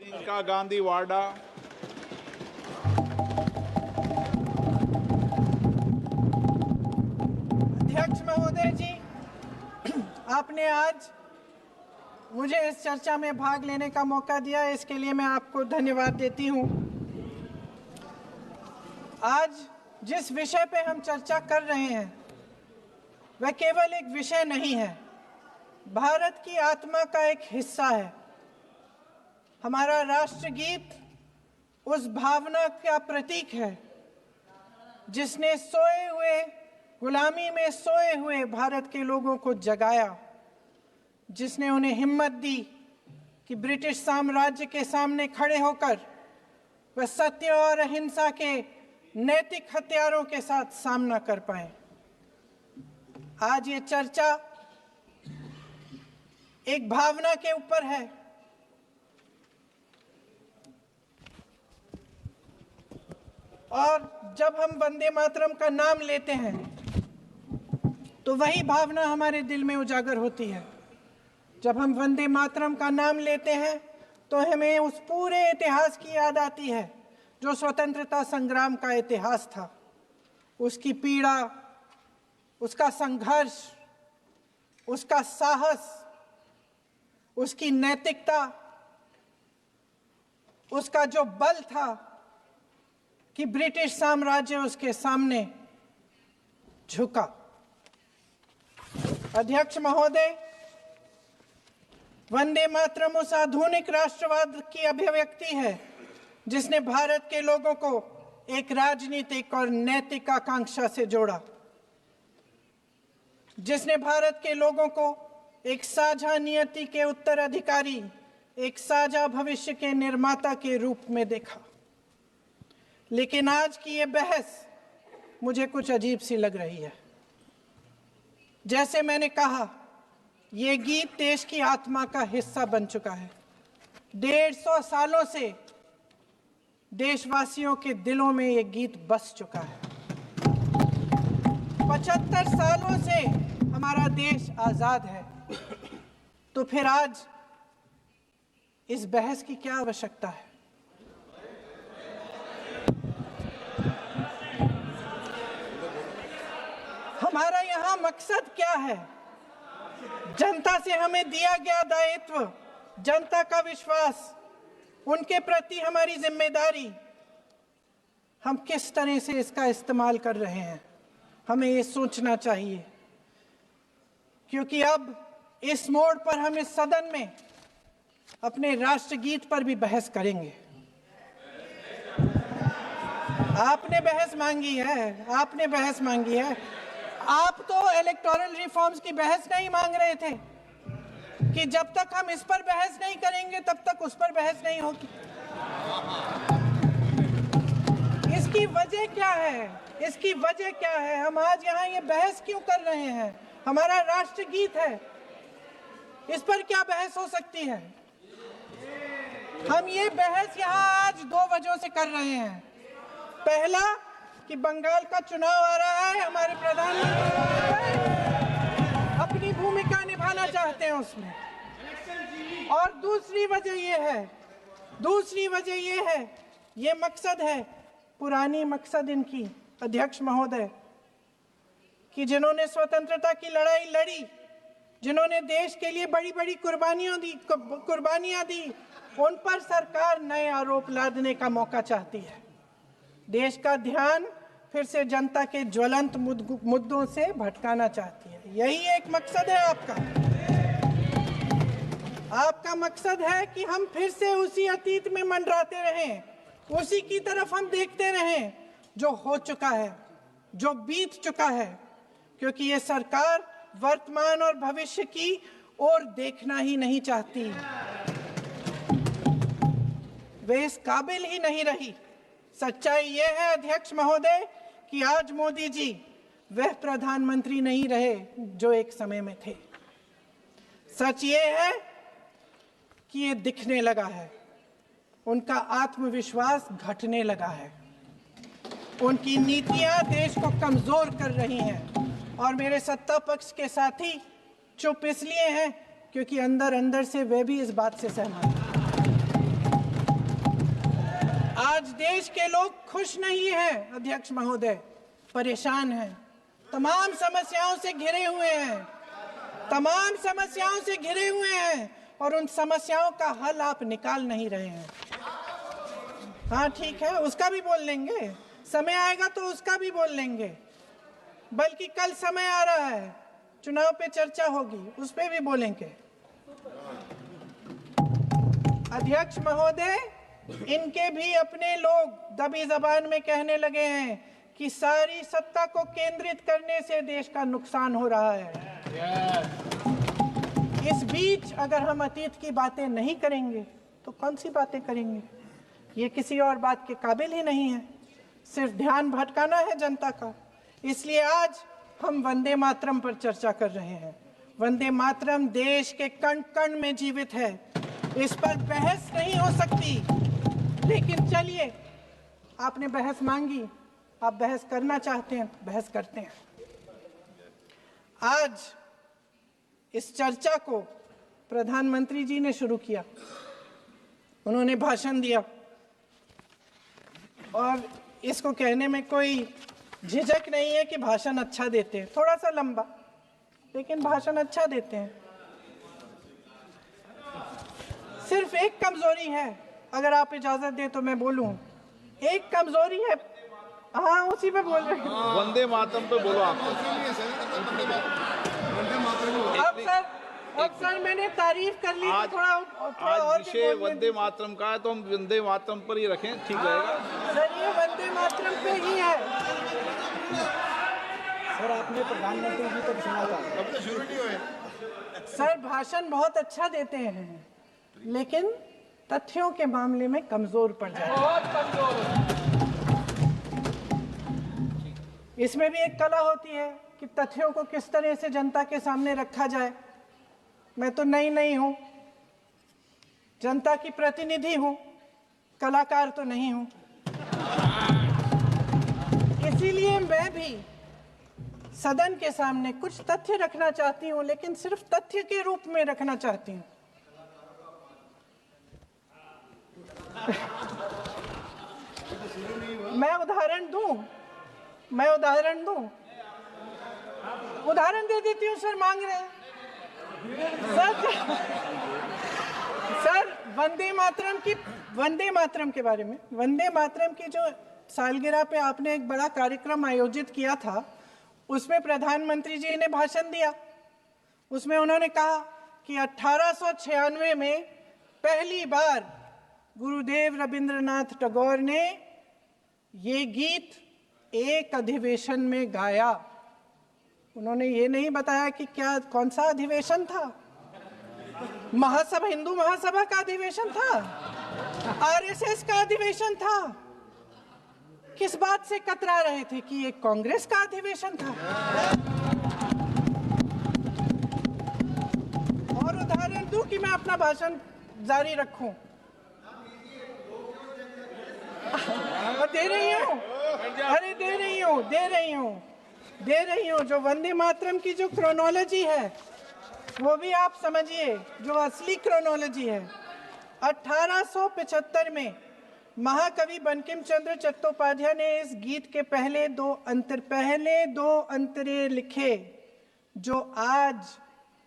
प्रियंका गांधी वाडा। अध्यक्ष महोदय जी, आपने आज मुझे इस चर्चा में भाग लेने का मौका दिया, इसके लिए मैं आपको धन्यवाद देती हूं। आज जिस विषय पे हम चर्चा कर रहे हैं वह केवल एक विषय नहीं है, भारत की आत्मा का एक हिस्सा है। हमारा राष्ट्रगीत उस भावना का प्रतीक है जिसने सोए हुए, गुलामी में सोए हुए भारत के लोगों को जगाया, जिसने उन्हें हिम्मत दी कि ब्रिटिश साम्राज्य के सामने खड़े होकर वह सत्य और अहिंसा के नैतिक हथियारों के साथ सामना कर पाए। आज ये चर्चा एक भावना के ऊपर है। और जब हम वंदे मातरम का नाम लेते हैं तो वही भावना हमारे दिल में उजागर होती है। जब हम वंदे मातरम का नाम लेते हैं तो हमें उस पूरे इतिहास की याद आती है जो स्वतंत्रता संग्राम का इतिहास था, उसकी पीड़ा, उसका संघर्ष, उसका साहस, उसकी नैतिकता, उसका जो बल था कि ब्रिटिश साम्राज्य उसके सामने झुका। अध्यक्ष महोदय, वंदे मातरम उस आधुनिक राष्ट्रवाद की अभिव्यक्ति है जिसने भारत के लोगों को एक राजनीतिक और नैतिक आकांक्षा से जोड़ा, जिसने भारत के लोगों को एक साझा नियति के उत्तराधिकारी, एक साझा भविष्य के निर्माता के रूप में देखा। लेकिन आज की ये बहस मुझे कुछ अजीब सी लग रही है। जैसे मैंने कहा, ये गीत देश की आत्मा का हिस्सा बन चुका है। 150 सालों से देशवासियों के दिलों में ये गीत बस चुका है। 75 सालों से हमारा देश आजाद है, तो फिर आज इस बहस की क्या आवश्यकता है? हमारा यहाँ मकसद क्या है? जनता से हमें दिया गया दायित्व, जनता का विश्वास, उनके प्रति हमारी जिम्मेदारी, हम किस तरह से इसका इस्तेमाल कर रहे हैं, हमें ये सोचना चाहिए। क्योंकि अब इस मोड़ पर हम इस सदन में अपने राष्ट्रगीत पर भी बहस करेंगे। आपने बहस मांगी है, आपने बहस मांगी है। आप तो इलेक्टोरल रिफॉर्म्स की बहस नहीं मांग रहे थे कि जब तक हम इस पर बहस नहीं करेंगे तब तक उस पर बहस नहीं होगी। इसकी वजह क्या है? इसकी वजह क्या है? हम आज यहाँ ये बहस क्यों कर रहे हैं? हमारा राष्ट्रगीत है, इस पर क्या बहस हो सकती है? हम ये बहस यहाँ आज 2 वजहों से कर रहे हैं। पहला कि बंगाल का चुनाव आ रहा है, हमारे प्रधानमंत्री अपनी भूमिका निभाना चाहते हैं उसमें। और दूसरी वजह ये है, ये मकसद है, पुरानी मकसद इनकी, अध्यक्ष महोदय, कि जिन्होंने स्वतंत्रता की लड़ाई लड़ी, जिन्होंने देश के लिए बड़ी बड़ी कुर्बानियां दी, उन पर सरकार नए आरोप लादने का मौका चाहती है। देश का ध्यान फिर से जनता के ज्वलंत मुद्दों से भटकाना चाहती है। यही एक मकसद है आपका। आपका मकसद है कि हम फिर से उसी अतीत में मंडराते रहें, उसी की तरफ हम देखते रहें जो हो चुका है, जो बीत चुका है, क्योंकि ये सरकार वर्तमान और भविष्य की ओर देखना ही नहीं चाहती। वे इस काबिल ही नहीं रही। सच्चाई ये है अध्यक्ष महोदय कि आज मोदी जी वह प्रधानमंत्री नहीं रहे जो एक समय में थे। सच ये है कि ये दिखने लगा है, उनका आत्मविश्वास घटने लगा है, उनकी नीतियां देश को कमजोर कर रही हैं। और मेरे सत्ता पक्ष के साथी चुप इसलिए हैं क्योंकि अंदर अंदर से वे भी इस बात से सहमत हैं। आज देश के लोग खुश नहीं हैं अध्यक्ष महोदय, परेशान हैं, तमाम समस्याओं से घिरे हुए हैं, तमाम समस्याओं से घिरे हुए हैं और उन समस्याओं का हल आप निकाल नहीं रहे हैं। हाँ ठीक है, उसका भी बोल लेंगे, समय आएगा तो उसका भी बोल लेंगे, बल्कि कल समय आ रहा है, चुनाव पे चर्चा होगी, उस पे भी बोलेंगे। अध्यक्ष महोदय, इनके भी अपने लोग दबी जबान में कहने लगे हैं कि सारी सत्ता को केंद्रित करने से देश का नुकसान हो रहा है। इस बीच अगर हम अतीत की बातें नहीं करेंगे तो कौन सी बातें करेंगे? ये किसी और बात के काबिल ही नहीं है, सिर्फ ध्यान भटकाना है जनता का। इसलिए आज हम वंदे मातरम पर चर्चा कर रहे हैं। वंदे मातरम देश के कण कण में जीवित है, इस पर बहस नहीं हो सकती। लेकिन चलिए, आपने बहस मांगी, आप बहस करना चाहते हैं, बहस करते हैं। आज इस चर्चा को प्रधानमंत्री जी ने शुरू किया, उन्होंने भाषण दिया और इसको कहने में कोई झिझक नहीं है कि भाषण अच्छा देते हैं, थोड़ा सा लंबा, लेकिन भाषण अच्छा देते हैं। सिर्फ एक कमजोरी है, अगर आप इजाजत दे तो मैं बोलूं, एक कमजोरी है। हाँ, उसी पे बोल रहे हैं, वंदे मातरम पे बोलो आप। अब सर मैंने तारीफ कर ली, थोड़ा आज विषय वंदे मातरम का है तो हम वंदे मातरम पर ही रखें, ठीक रहेगा सर। ये वंदे मातरम पे ही है सर। आपने प्रधानमंत्री जी तक सुना था, अब तो शुरू नहीं हुए। सर भाषण बहुत अच्छा देते हैं, लेकिन तथ्यों के मामले में कमजोर पड़ जाते हैं, बहुत कमजोर। इसमें भी एक कला होती है कि तथ्यों को किस तरह से जनता के सामने रखा जाए। मैं तो नहीं हूं, जनता की प्रतिनिधि हूं, कलाकार तो नहीं हूं। इसीलिए मैं भी सदन के सामने कुछ तथ्य रखना चाहती हूं, लेकिन सिर्फ तथ्य के रूप में रखना चाहती हूं। मैं उदाहरण दूं, उदाहरण दे देती हूँ सर, मांग रहे हैं सर। वंदे मातरम के बारे में, वंदे मातरम की जो सालगिरह पे आपने एक बड़ा कार्यक्रम आयोजित किया था, उसमें प्रधानमंत्री जी ने भाषण दिया। उसमें उन्होंने कहा कि 1896 में पहली बार गुरुदेव रविंद्रनाथ टैगोर ने ये गीत एक अधिवेशन में गाया। उन्होंने ये नहीं बताया कि कौन सा अधिवेशन था, महासभा, हिंदू महासभा का अधिवेशन था, आरएसएस का अधिवेशन था, किस बात से कतरा रहे थे कि ये कांग्रेस का अधिवेशन था। और उदाहरण दूं कि मैं अपना भाषण जारी रखूं, दे रही हूं। जो वंदे मातरम की जो क्रोनोलॉजी है वो भी आप समझिए, जो असली क्रोनोलॉजी है। 1875 में महाकवि बंकिम चंद्र चट्टोपाध्याय ने इस गीत के पहले दो अंतरे लिखे, जो आज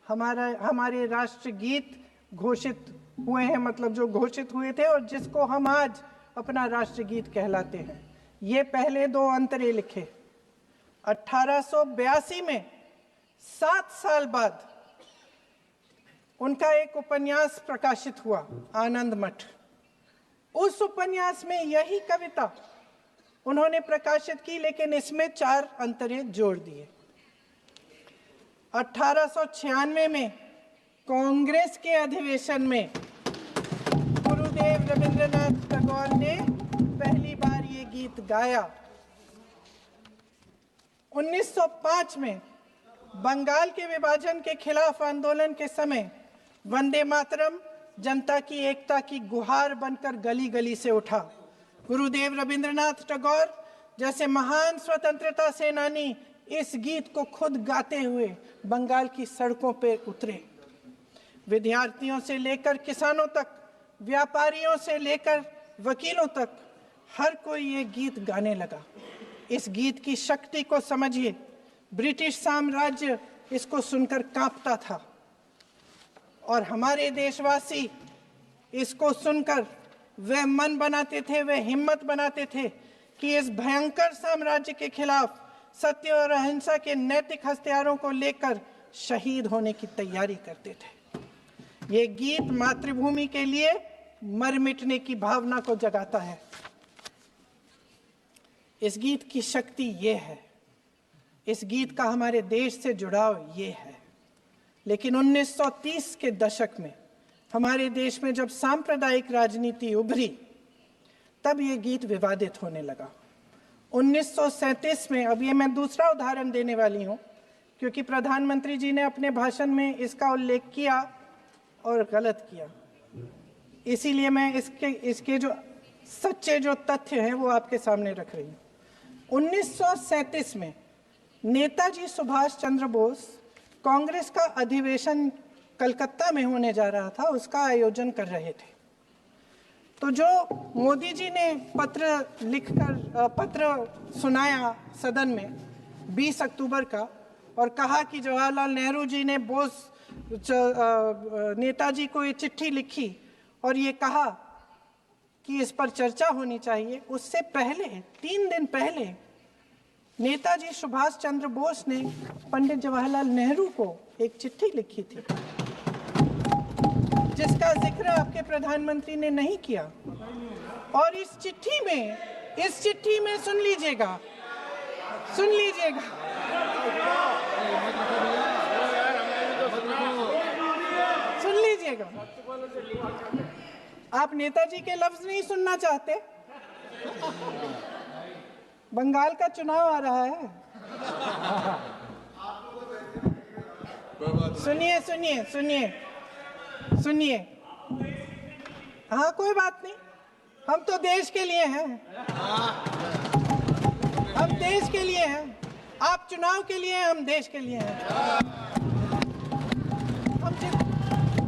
हमारे राष्ट्रगीत घोषित हुए हैं, मतलब जो घोषित हुए थे और जिसको हम आज अपना राष्ट्रगीत कहलाते हैं। ये पहले दो अंतरे लिखे 1882 में, 7 साल बाद उनका एक उपन्यास प्रकाशित हुआ, आनंद मठ। उस उपन्यास में यही कविता उन्होंने प्रकाशित की, लेकिन इसमें 4 अंतरे जोड़ दिए। 1896 में कांग्रेस के अधिवेशन में गुरुदेव रविंद्रनाथ टैगोर ने पहली बार ये गीत गाया। 1905 में बंगाल के विभाजन के खिलाफ आंदोलन के समय वंदे मातरम जनता की एकता की गुहार बनकर गली गली से उठा। गुरुदेव रविंद्रनाथ टैगोर जैसे महान स्वतंत्रता सेनानी इस गीत को खुद गाते हुए बंगाल की सड़कों पर उतरे। विद्यार्थियों से लेकर किसानों तक, व्यापारियों से लेकर वकीलों तक, हर कोई ये गीत गाने लगा। इस गीत की शक्ति को समझिए। ब्रिटिश साम्राज्य इसको सुनकर कांपता था और हमारे देशवासी इसको सुनकर वह मन बनाते थे, वह हिम्मत बनाते थे कि इस भयंकर साम्राज्य के खिलाफ सत्य और अहिंसा के नैतिक हथियारों को लेकर शहीद होने की तैयारी करते थे। ये गीत मातृभूमि के लिए मर मिटने की भावना को जगाता है। इस गीत की शक्ति ये है, इस गीत का हमारे देश से जुड़ाव ये है। लेकिन 1930 के दशक में हमारे देश में जब सांप्रदायिक राजनीति उभरी, तब ये गीत विवादित होने लगा। 1937 में, अब ये मैं दूसरा उदाहरण देने वाली हूँ क्योंकि प्रधानमंत्री जी ने अपने भाषण में इसका उल्लेख किया और गलत किया, इसीलिए मैं इसके जो सच्चे जो तथ्य हैं वो आपके सामने रख रही हूँ। 1937 में नेताजी सुभाष चंद्र बोस कांग्रेस का अधिवेशन कलकत्ता में होने जा रहा था, उसका आयोजन कर रहे थे। तो जो मोदी जी ने पत्र सुनाया सदन में 20 अक्टूबर का और कहा कि जवाहरलाल नेहरू जी ने नेताजी को ये चिट्ठी लिखी और ये कहा कि इस पर चर्चा होनी चाहिए, उससे पहले 3 दिन पहले नेताजी सुभाष चंद्र बोस ने पंडित जवाहरलाल नेहरू को एक चिट्ठी लिखी थी जिसका जिक्र आपके प्रधानमंत्री ने नहीं किया। और इस चिट्ठी में सुन लीजिएगा, आप नेताजी के लफ्ज नहीं सुनना चाहते? बंगाल का चुनाव आ रहा है। सुनिए। हाँ, कोई बात नहीं, हम तो देश के लिए हैं, हम देश के लिए हैं। आप चुनाव के लिए हैं, हम देश के लिए हैं।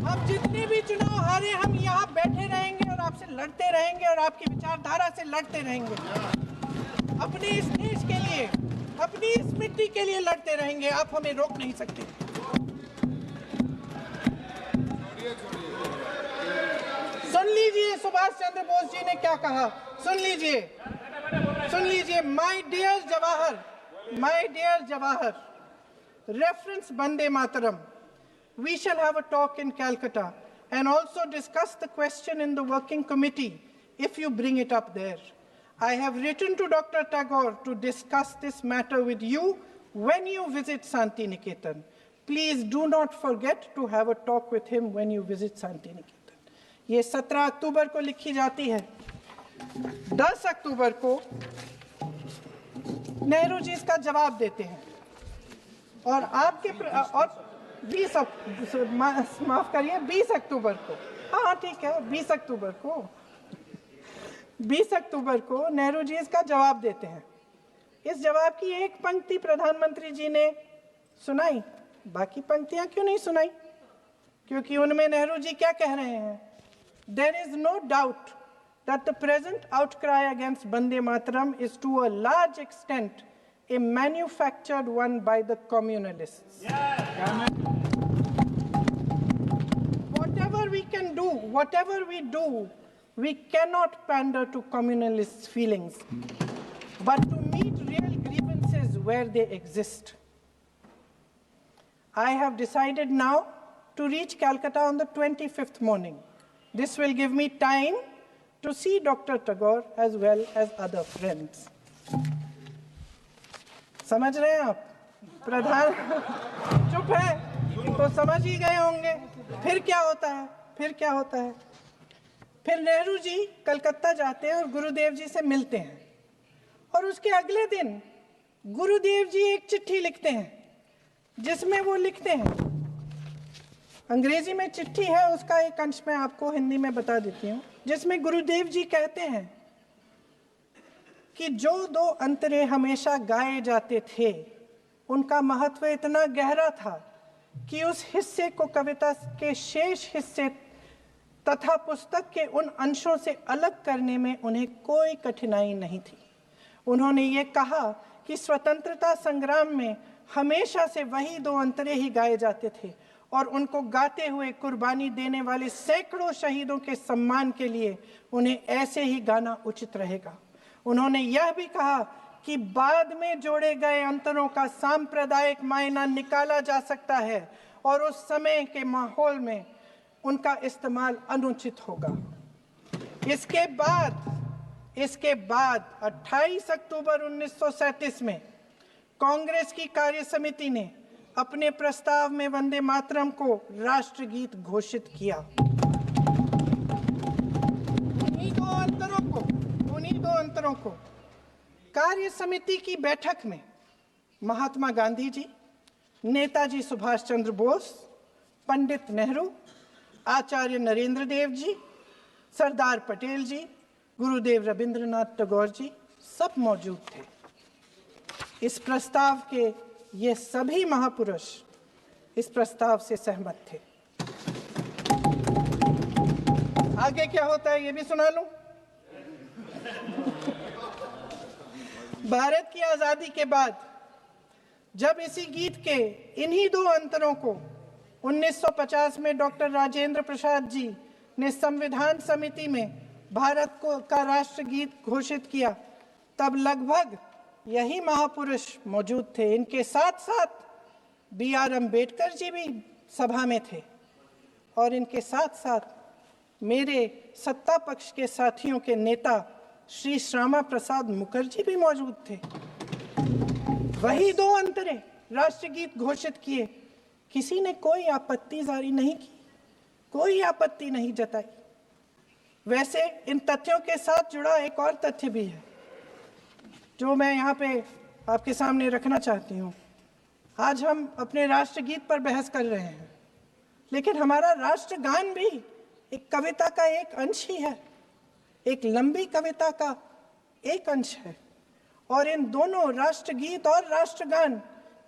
हम जितने भी चुनाव हारे, हम यहाँ बैठे रहेंगे और आपसे लड़ते रहेंगे और आपकी विचारधारा से लड़ते रहेंगे। अपने इस देश के लिए, अपनी इस मिट्टी के लिए लड़ते रहेंगे। आप हमें रोक नहीं सकते। सुन लीजिए सुभाष चंद्र बोस जी ने क्या कहा, सुन लीजिए। My dear Jawahar, reference Vande Mataram, we shall have a talk in Calcutta and also discuss the question in the working committee if you bring it up there. I have written to Dr. Tagore to discuss this matter with you when you visit Santi Niketan. Please do not forget to have a talk with him when you visit Santi Niketan. ये 17 अक्टूबर को लिखी जाती है। 10 अक्टूबर को नेहरू जी इसका जवाब देते हैं और आपके और 20 अक्टूबर को, हाँ ठीक है, 20 अक्टूबर को नेहरू जी इसका जवाब देते हैं। इस जवाब की एक पंक्ति प्रधानमंत्री जी ने सुनाई, बाकी पंक्तियां क्यों नहीं सुनाई? क्योंकि उनमें नेहरू जी क्या कह रहे हैं? There is no doubt that the present outcry against Vande Mataram is to a large extent a manufactured one by the communalists. Whatever we do, we cannot pander to communalists' feelings, but to meet real grievances where they exist. I have decided now to reach Calcutta on the 25th morning. This will give me time to see Dr. Tagore as well as other friends. समझ रहे हैं आप? प्रधान चुप है तो समझ ही गए होंगे। फिर क्या होता है? फिर नेहरू जी कलकत्ता जाते हैं और गुरुदेव जी से मिलते हैं और उसके अगले दिन गुरुदेव जी एक चिट्ठी लिखते हैं जिसमें वो लिखते हैं, अंग्रेजी में चिट्ठी है, उसका एक अंश मैं आपको हिंदी में बता देती हूँ, जिसमें गुरुदेव जी कहते हैं कि जो 2 अंतरे हमेशा गाए जाते थे उनका महत्व इतना गहरा था कि उस हिस्से को कविता के शेष हिस्से तथा पुस्तक के उन अंशों से अलग करने में उन्हें कोई कठिनाई नहीं थी। उन्होंने ये कहा कि स्वतंत्रता संग्राम में हमेशा से वही दो अंतरे ही गाए जाते थे और उनको गाते हुए कुर्बानी देने वाले सैकड़ों शहीदों के सम्मान के लिए उन्हें ऐसे ही गाना उचित रहेगा। उन्होंने यह भी कहा कि बाद में जोड़े गए अंतरों का सांप्रदायिक मायना निकाला जा सकता है और उस समय के माहौल में उनका इस्तेमाल अनुचित होगा। इसके बाद 28 अक्टूबर 1937 में कांग्रेस की कार्य समिति ने अपने प्रस्ताव में वंदे मातरम को राष्ट्रगीत घोषित किया। उन्हीं दो अंतरों को कार्य समिति की बैठक में महात्मा गांधी जी, नेताजी सुभाष चंद्र बोस, पंडित नेहरू, आचार्य नरेंद्र देव जी, सरदार पटेल जी, गुरुदेव रविंद्रनाथ टैगोर जी सब मौजूद थे। इस प्रस्ताव के ये सभी महापुरुष इस प्रस्ताव से सहमत थे। आगे क्या होता है ये भी सुना लूं। भारत की आजादी के बाद जब इसी गीत के इन्हीं दो अंतरों को 1950 में डॉक्टर राजेंद्र प्रसाद जी ने संविधान समिति में भारत का राष्ट्रगीत घोषित किया, तब लगभग यही महापुरुष मौजूद थे। इनके साथ साथ B.R. अम्बेडकर जी भी सभा में थे और इनके साथ साथ मेरे सत्ता पक्ष के साथियों के नेता श्री श्यामा प्रसाद मुखर्जी भी मौजूद थे। वही दो अंतरे राष्ट्रगीत घोषित किए। किसी ने कोई आपत्ति जारी नहीं की, कोई आपत्ति नहीं जताई। वैसे इन तथ्यों के साथ जुड़ा एक और तथ्य भी है जो मैं यहाँ पे आपके सामने रखना चाहती हूँ। आज हम अपने राष्ट्रगीत पर बहस कर रहे हैं, लेकिन हमारा राष्ट्रगान भी एक कविता का एक अंश ही है, एक लंबी कविता का एक अंश है। और इन दोनों राष्ट्रगीत और राष्ट्रगान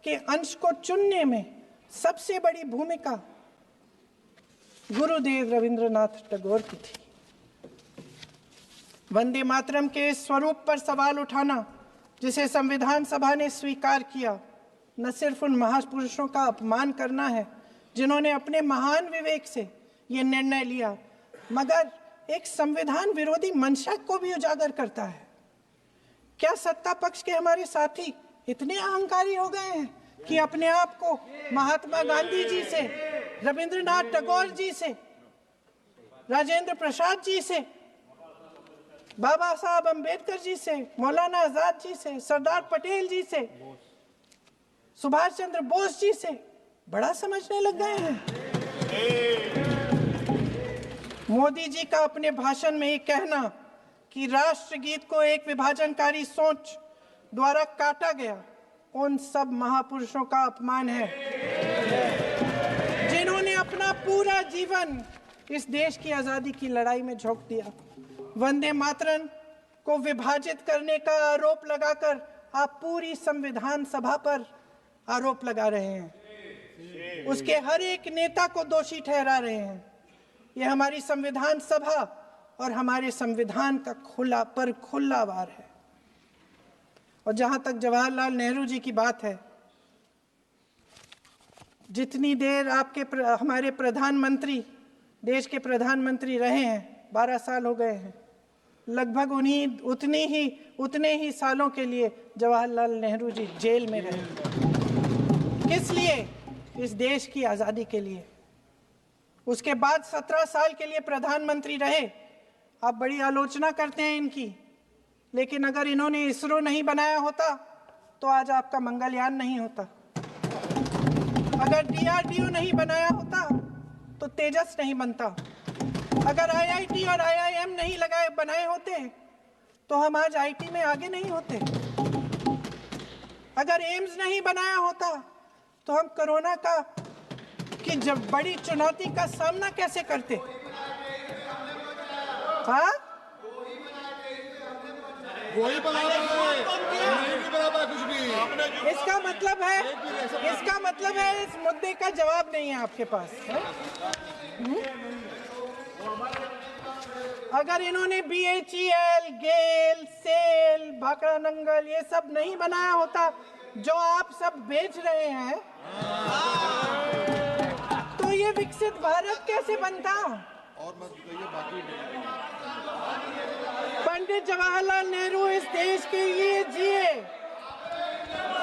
के अंश को चुनने में सबसे बड़ी भूमिका गुरुदेव रविंद्रनाथ टैगोर की थी। वंदे मातरम के स्वरूप पर सवाल उठाना, जिसे संविधान सभा ने स्वीकार किया, न सिर्फ उन महापुरुषों का अपमान करना है जिन्होंने अपने महान विवेक से ये निर्णय लिया, मगर एक संविधान विरोधी मंशा को भी उजागर करता है। क्या सत्ता पक्ष के हमारे साथी इतने अहंकारी हो गए हैं कि अपने आप को महात्मा गांधी जी से, रविंद्रनाथ टैगोर जी से, राजेंद्र प्रसाद जी से, बाबा साहब अम्बेडकर जी से, मौलाना आजाद जी से, सरदार पटेल जी से, सुभाष चंद्र बोस जी से बड़ा समझने लग गए हैं? मोदी जी का अपने भाषण में ये कहना कि राष्ट्रगीत को एक विभाजनकारी सोच द्वारा काटा गया, उन सब महापुरुषों का अपमान है जिन्होंने अपना पूरा जीवन इस देश की आजादी की लड़ाई में झोंक दिया। वंदे मातरम को विभाजित करने का आरोप लगाकर आप पूरी संविधान सभा पर आरोप लगा रहे हैं, उसके हर एक नेता को दोषी ठहरा रहे हैं। यह हमारी संविधान सभा और हमारे संविधान का खुला वार है। और जहां तक जवाहरलाल नेहरू जी की बात है, जितनी देर हमारे प्रधानमंत्री देश के प्रधानमंत्री रहे हैं, 12 साल हो गए हैं, लगभग उतने ही सालों के लिए जवाहरलाल नेहरू जी जेल में रहे। किस लिए? इस देश की आज़ादी के लिए। उसके बाद 17 साल के लिए प्रधानमंत्री रहे। आप बड़ी आलोचना करते हैं इनकी, लेकिन अगर इन्होंने इसरो नहीं बनाया होता तो आज आपका मंगलयान नहीं होता। अगर DRDO नहीं बनाया होता तो तेजस नहीं बनता। अगर IIT और IIM नहीं बनाए होते तो हम आज IT में आगे नहीं होते। अगर एम्स नहीं बनाया होता तो हम कोरोना की जब बड़ी चुनौती का सामना कैसे करते? हाँ, वही बना कुछ भी। इसका मतलब है इस मुद्दे का जवाब नहीं है आपके पास है? अगर इन्होंने BHEL, गेल, सेल, भाखड़ा नंगल ये सब नहीं बनाया होता जो आप सब बेच रहे हैं, तो ये विकसित भारत कैसे बनता? और मत कहिए बाकी पंडित जवाहरलाल नेहरू इस देश के लिए जिए।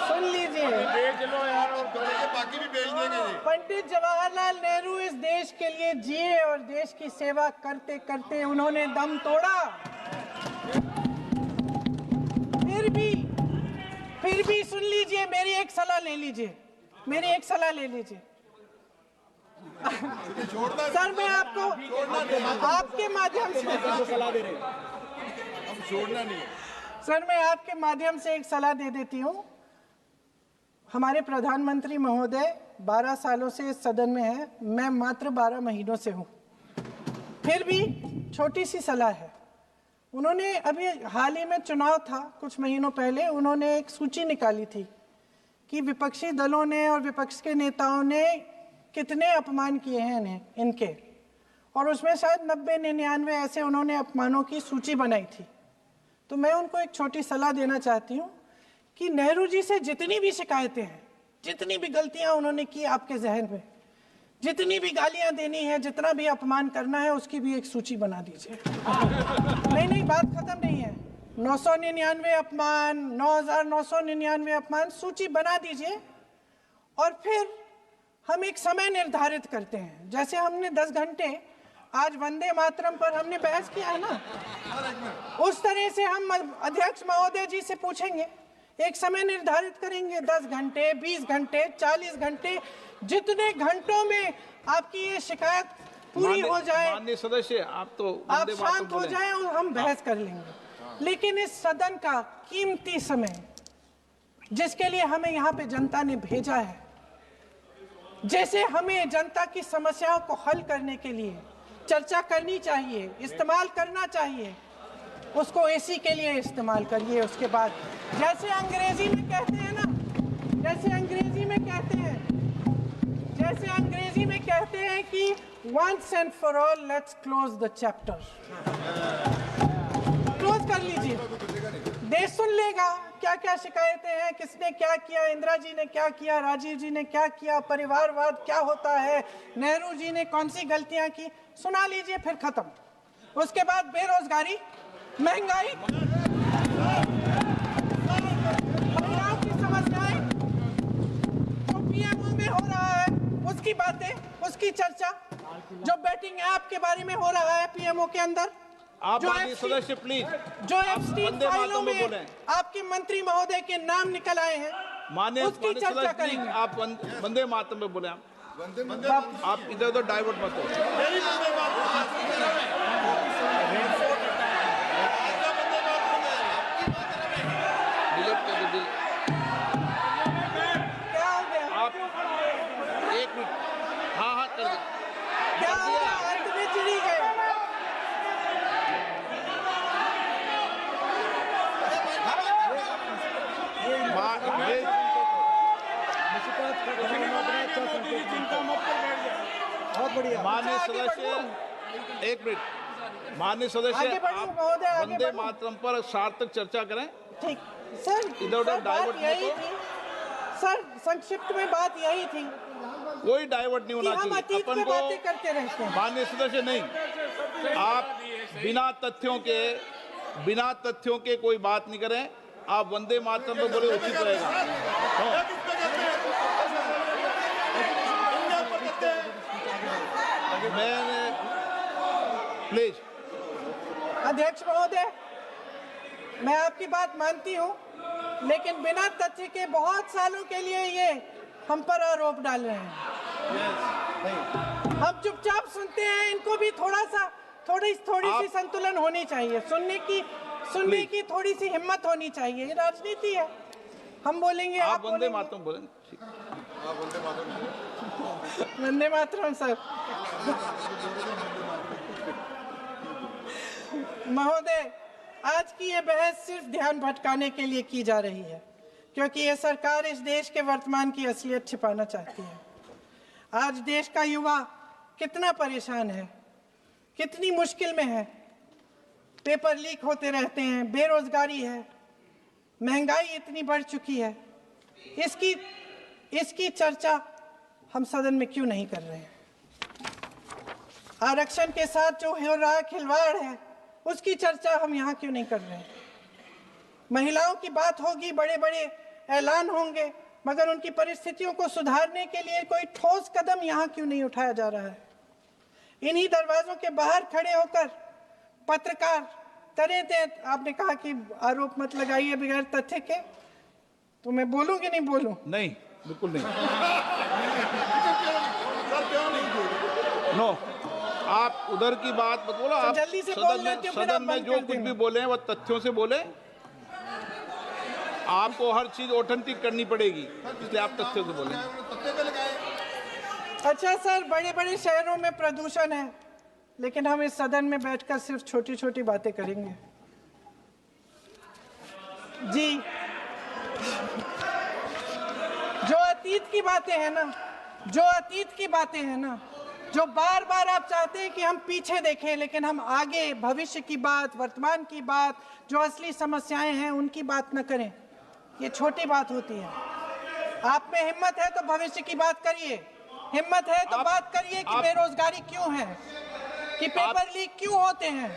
सुन लीजिए, बाकी भी बेच देंगे जी। पंडित जवाहरलाल नेहरू इस देश के लिए जिए और देश की सेवा करते करते उन्होंने दम तोड़ा। फिर भी सुन लीजिए, मेरी एक सलाह ले लीजिए, मेरी एक सलाह ले लीजिए। सर मैं आपको आपके माध्यम से सलाह दे रहे हैं, हम छोड़ना नहीं है। सर मैं आपके माध्यम से एक सलाह दे देती हूँ। हमारे प्रधानमंत्री महोदय 12 सालों से इस सदन में हैं, मैं मात्र 12 महीनों से हूँ। फिर भी छोटी सी सलाह है। उन्होंने अभी हाल ही में चुनाव था, कुछ महीनों पहले उन्होंने एक सूची निकाली थी कि विपक्षी दलों ने और विपक्ष के नेताओं ने कितने अपमान किए हैं इनके, और उसमें शायद 90-99 ऐसे उन्होंने अपमानों की सूची बनाई थी। तो मैं उनको एक छोटी सलाह देना चाहती हूँ कि नेहरू जी से जितनी भी शिकायतें हैं, जितनी भी गलतियां उन्होंने की आपके जहन में, जितनी भी गालियां देनी है, जितना भी अपमान करना है, उसकी भी एक सूची बना दीजिए। नहीं, बात खत्म नहीं है। 999 अपमान, 9,999 अपमान, सूची बना दीजिए और फिर हम एक समय निर्धारित करते हैं। जैसे हमने 10 घंटे आज वंदे मातरम पर हमने बहस किया है ना, उस तरह से हम अध्यक्ष महोदय जी से पूछेंगे, एक समय निर्धारित करेंगे, 10 घंटे, 20 घंटे, 40 घंटे, जितने घंटों में आपकी ये शिकायत पूरी हो जाए, माननीय सदस्य आप तो आप शांत हो जाएं और हम बहस कर लेंगे। लेकिन इस सदन का कीमती समय, जिसके लिए हमें यहाँ पे जनता ने भेजा है, जैसे हमें जनता की समस्याओं को हल करने के लिए चर्चा करनी चाहिए, इस्तेमाल करना चाहिए, उसको एसी के लिए इस्तेमाल करिए। उसके बाद जैसे अंग्रेजी में कहते हैं ना, जैसे अंग्रेजी में कहते हैं कि once and for all let's close the chapter, close कर लीजिए। देश सुन लेगा क्या क्या शिकायतें हैं, किसने क्या किया, इंदिरा जी ने क्या किया, राजीव जी ने क्या किया, परिवारवाद क्या होता है, नेहरू जी ने कौन सी गलतियां की, सुना लीजिए, फिर खत्म। उसके बाद बेरोजगारी, महंगाई, महिलाओं की समस्याएं, जो पीएमओ में हो रहा है उसकी बातें, उसकी चर्चा, जो बैटिंग ऐप के बारे में हो रहा है पीएमओ के अंदर, आप सदस्य प्लीज, जो एफस्टीन फाइलों में आपके मंत्री महोदय के नाम निकल आए हैं, माननीय उसकी चर्चा करेंगे। आप वंदे मातरम पे बोले, आप इधर उधर डाइवर्ट मत हो। क्या हो गया? आप 1 मिनट, हाँ कर दो। क्या हो गया? अंत में चिड़ी गए। बहुत बढ़िया। माननीय सदस्य 1 मिनट, माननीय सदस्य आगे बढ़िए आप महोदय, आगे वंदे बढ़िए। मातरम पर सार्थक चर्चा करें। ठीक सर, इधर उधर सर, बात डाइवर्ट मत यही हो। थी सर, संक्षिप्त में बात यही थी कोई डाइवर्ट नहीं कि होना हम चाहिए अतीत अपन में को। बातें करते रहते हैं। माननीय सदस्य नहीं, आप बिना तथ्यों के कोई बात नहीं करें। आप वंदे मातरम पे बोले उचित रहेगा। मैंने प्लीज। अध्यक्ष महोदय, मैं आपकी बात मानती हूँ, लेकिन बिना तथ्य के बहुत सालों के लिए ये हम पर आरोप डाल रहे हैं। हम चुपचाप सुनते हैं, इनको भी थोड़ी सी संतुलन होनी चाहिए, सुनने की थोड़ी सी हिम्मत होनी चाहिए। ये राजनीति है, हम बोलेंगे, आप वंदे मातरम बोलें। वंदे मातरम सर। महोदय, आज की ये बहस सिर्फ ध्यान भटकाने के लिए की जा रही है, क्योंकि ये सरकार इस देश के वर्तमान की असलियत छिपाना चाहती है। आज देश का युवा कितना परेशान है, कितनी मुश्किल में है, पेपर लीक होते रहते हैं, बेरोजगारी है, महंगाई इतनी बढ़ चुकी है, इसकी चर्चा हम सदन में क्यों नहीं कर रहे हैं? आरक्षण के साथ जो हो रहा खिलवाड़ है उसकी चर्चा हम यहाँ क्यों नहीं कर रहे हैं? महिलाओं की बात होगी, बड़े बड़े ऐलान होंगे, मगर उनकी परिस्थितियों को सुधारने के लिए कोई ठोस कदम यहाँ क्यों नहीं उठाया जा रहा है? इन्हीं दरवाजों के बाहर खड़े होकर पत्रकार तरह तरह, आपने कहा कि आरोप मत लगाइए बगैर तथ्य के, तो मैं बोलूं कि नहीं बोलूं? नहीं, बिल्कुल नहीं। सर क्यों नहीं बोल? नो, आप उधर की बात मत बोलो। आप जल्दी से बोल लेते हो, फिर आप सदन में बंद जो कर कुछ देना। भी बोले हैं वो तथ्यों से बोले। आपको हर चीज ऑथेंटिक करनी पड़ेगी, इसलिए आप तथ्यों से बोले। तत्ते पे लगाए। अच्छा सर, बड़े बड़े शहरों में प्रदूषण है, लेकिन हम इस सदन में बैठकर सिर्फ छोटी छोटी बातें करेंगे। जी, जो अतीत की बातें हैं ना, जो बार बार आप चाहते हैं कि हम पीछे देखें, लेकिन हम आगे भविष्य की बात, वर्तमान की बात, जो असली समस्याएं हैं उनकी बात न करें, ये छोटी बात होती है। आप में हिम्मत है तो भविष्य की बात करिए, हिम्मत है तो बात करिए कि बेरोजगारी क्यों है, कि पेपर लीक क्यों होते हैं।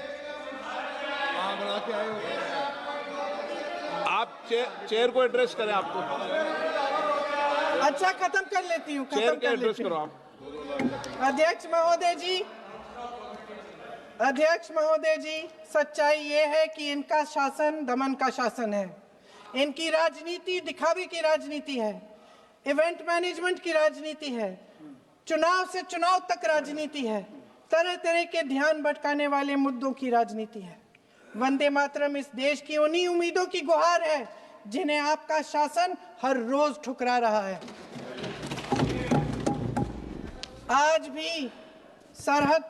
आप चेयर को एड्रेस करें। आपको अच्छा, खत्म कर लेती हूँ, चेयर के एड्रेस करो आप। अध्यक्ष महोदय जी, सच्चाई ये है कि इनका शासन दमन का शासन है। इनकी राजनीति दिखावे की राजनीति है, इवेंट मैनेजमेंट की राजनीति है, चुनाव से चुनाव तक राजनीति है, तरह तरह के ध्यान भटकाने वाले मुद्दों की राजनीति है। वंदे मातरम इस देश की उन्हीं उम्मीदों की गुहार है जिन्हें आपका शासन हर रोज ठुकरा रहा है। आज भी सरहद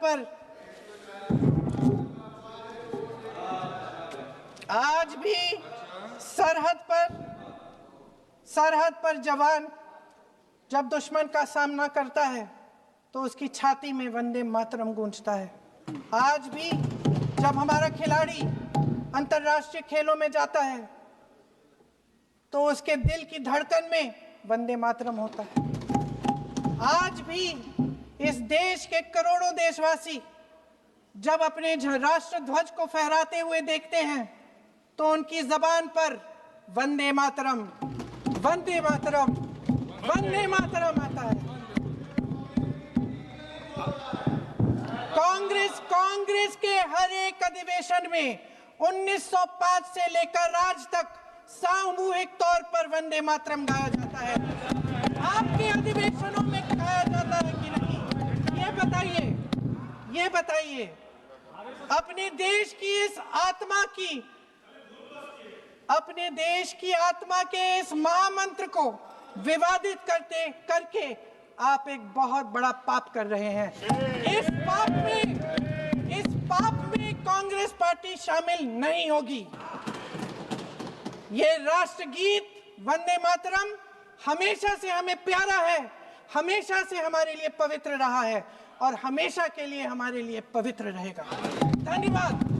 पर जवान जब दुश्मन का सामना करता है तो उसकी छाती में वंदे मातरम गूंजता है। आज भी जब हमारा खिलाड़ी अंतर्राष्ट्रीय खेलों में जाता है तो उसके दिल की धड़कन में वंदे मातरम होता है। आज भी इस देश के करोड़ों देशवासी जब अपने राष्ट्र ध्वज को फहराते हुए देखते हैं तो उनकी जबान पर वंदे मातरम, वंदे मातरम, वंदे मातरम आता है। कांग्रेस के हर एक अधिवेशन में 1905 से लेकर आज तक सामूहिक तौर पर वंदे मातरम गाया जाता है। आपके अधिवेशनों में गाया जाता है कि नहीं, ये बताइए। अपने देश की आत्मा के इस महामंत्र को विवादित करके आप एक बहुत बड़ा पाप कर रहे हैं। इस पाप में कांग्रेस पार्टी शामिल नहीं होगी। ये राष्ट्रगीत वंदे मातरम हमेशा से हमें प्यारा है, हमेशा से हमारे लिए पवित्र रहा है और हमेशा के लिए हमारे लिए पवित्र रहेगा। धन्यवाद।